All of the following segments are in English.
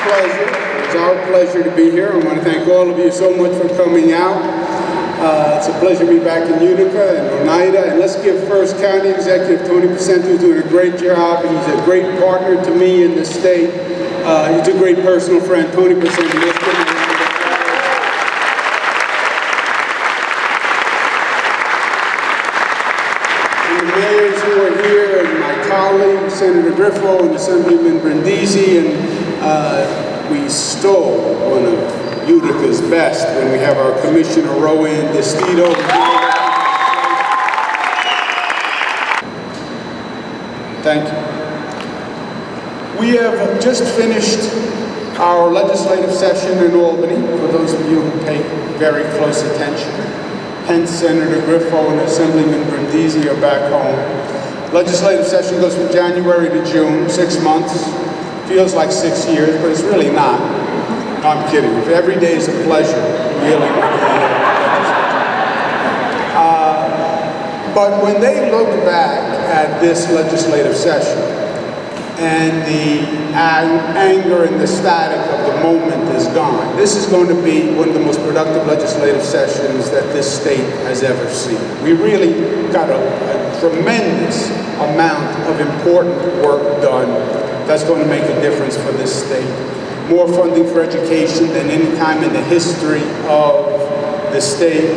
It's our pleasure to be here. I want to thank all of you so much for coming out. It's a pleasure to be back in Utica and Oneida. And let's give first County Executive Tony Picente, who's doing a great job. He's a great partner to me in the state. He's a great personal friend. Tony Picente, let's give him a round of applause. And the mayors who are here, and my colleagues, Senator Griffo and Assemblyman Brindisi, and we stole one of Utica's best when we have our Commissioner Rowan Destito. Thank you. We have just finished our legislative session in Albany, for those of you who pay very close attention. Hence, Senator Griffo and Assemblyman Brindisi are back home. Legislative session goes from January to June, 6 months. Feels like 6 years, but it's really not. No, I'm kidding. Every day is a pleasure, really. But when they look back at this legislative session and the anger and the static of the moment is gone, this is going to be one of the most productive legislative sessions that this state has ever seen. We really got a tremendous amount of important work done that's going to make a difference for this state. More funding for education than any time in the history of the state.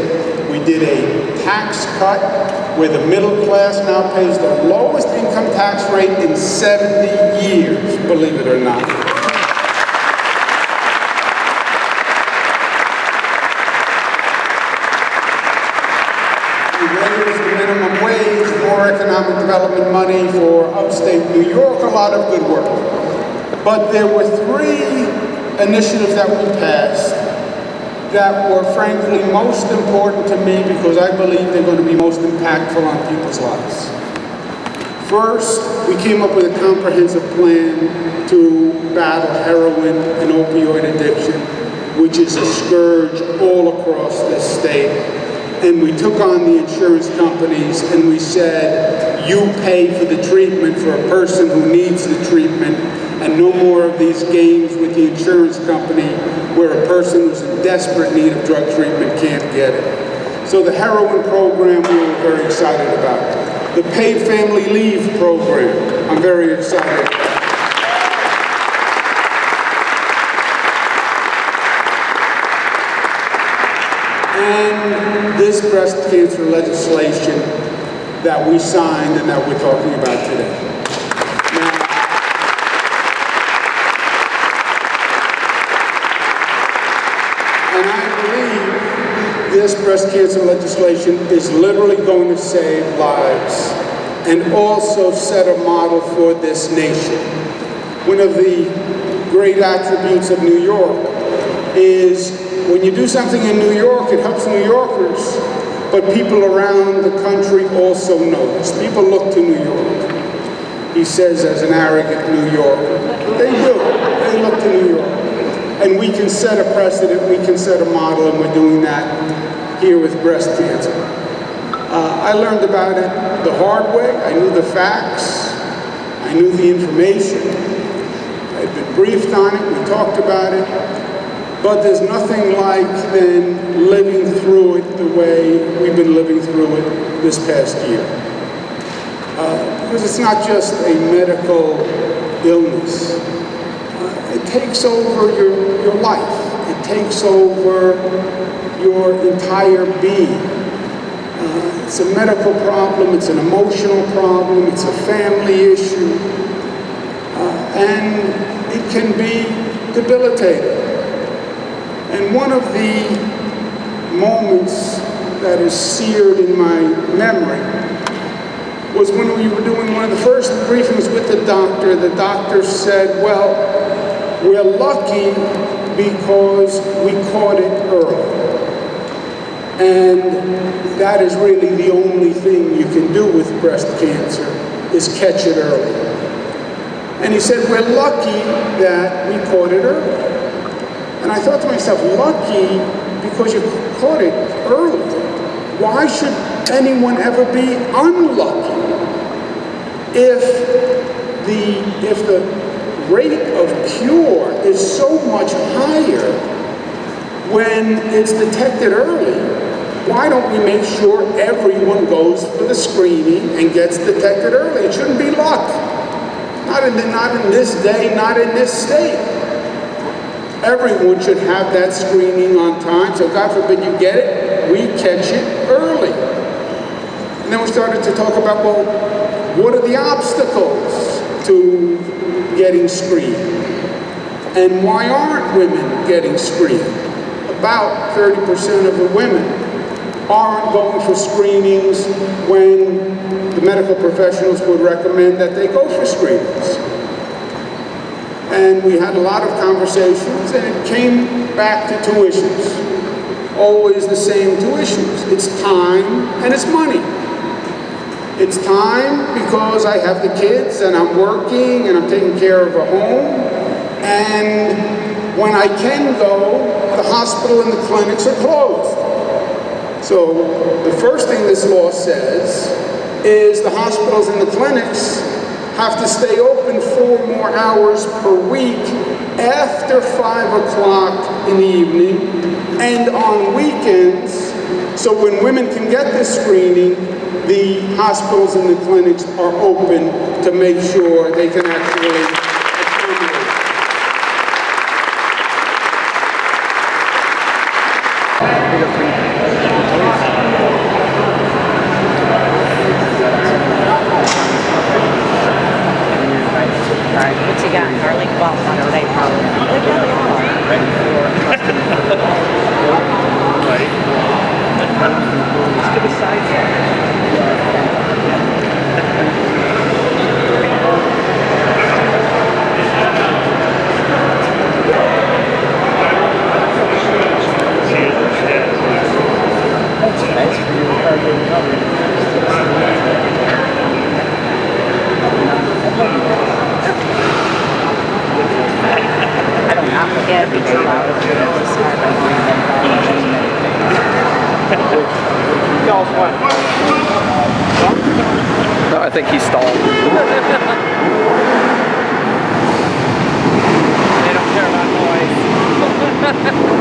We did a tax cut where the middle class now pays the lowest income tax rate in 70 years, believe it or not. We raised the minimum wage, more economic development money for upstate New York, a lot of good work. But there were 3 initiatives that we passed that were frankly most important to me because I believe they're going to be most impactful on people's lives. First, we came up with a comprehensive plan to battle heroin and opioid addiction, which is a scourge all across this state. And we took on the insurance companies and we said, you pay for the treatment for a person who needs the treatment, and no more of these games with the insurance company where a person who's in desperate need of drug treatment can't get it. So the heroin program we were very excited about. The paid family leave program, I'm very excited about. And this breast cancer legislation that we signed and that we're talking about today. And I believe this breast cancer legislation is literally going to save lives and also set a model for this nation. One of the great attributes of New York is when you do something in New York, it helps New Yorkers, but people around the country also notice. People look to New York. He says as an arrogant New Yorker. They do. They look to New York. And we can set a precedent, we can set a model, and we're doing that here with breast cancer. I learned about it the hard way. I knew the facts. I knew the information. I'd been briefed on it. We talked about it. But there's nothing like then living through it the way we've been living through it this past year. Because it's not just a medical illness. It takes over your life. It takes over your entire being. It's a medical problem, it's an emotional problem, it's a family issue, and it can be debilitating. And one of the moments that is seared in my memory was when we were doing one of the first briefings with the doctor. The doctor said, well, we're lucky because we caught it early. And that is really the only thing you can do with breast cancer, is catch it early. And he said, we're lucky that we caught it early. And I thought to myself, lucky because you caught it early. Why should anyone ever be unlucky if the rate of cure is so much higher when it's detected early. Why don't we make sure everyone goes for the screening and gets detected early? It shouldn't be luck. Not in this day, not in this state. Everyone should have that screening on time, so God forbid you get it, we catch it early. And then we started to talk about, well, what are the obstacles to getting screened? And why aren't women getting screened? About 30% of the women aren't going for screenings when the medical professionals would recommend that they go for screenings. And we had a lot of conversations, and it came back to two issues. Always the same two issues. It's time and it's money. It's time because I have the kids and I'm working and I'm taking care of a home. And when I can go, the hospital and the clinics are closed. So the first thing this law says is the hospitals and the clinics have to stay open 4 more hours per week after 5 o'clock in the evening and on weekends. So when women can get this screening, the hospitals and the clinics are open to make sure they can actually accommodate. What you got, garlic? Well, no, they probably Let's to the side. No, I think he stalled. They don't care about noise.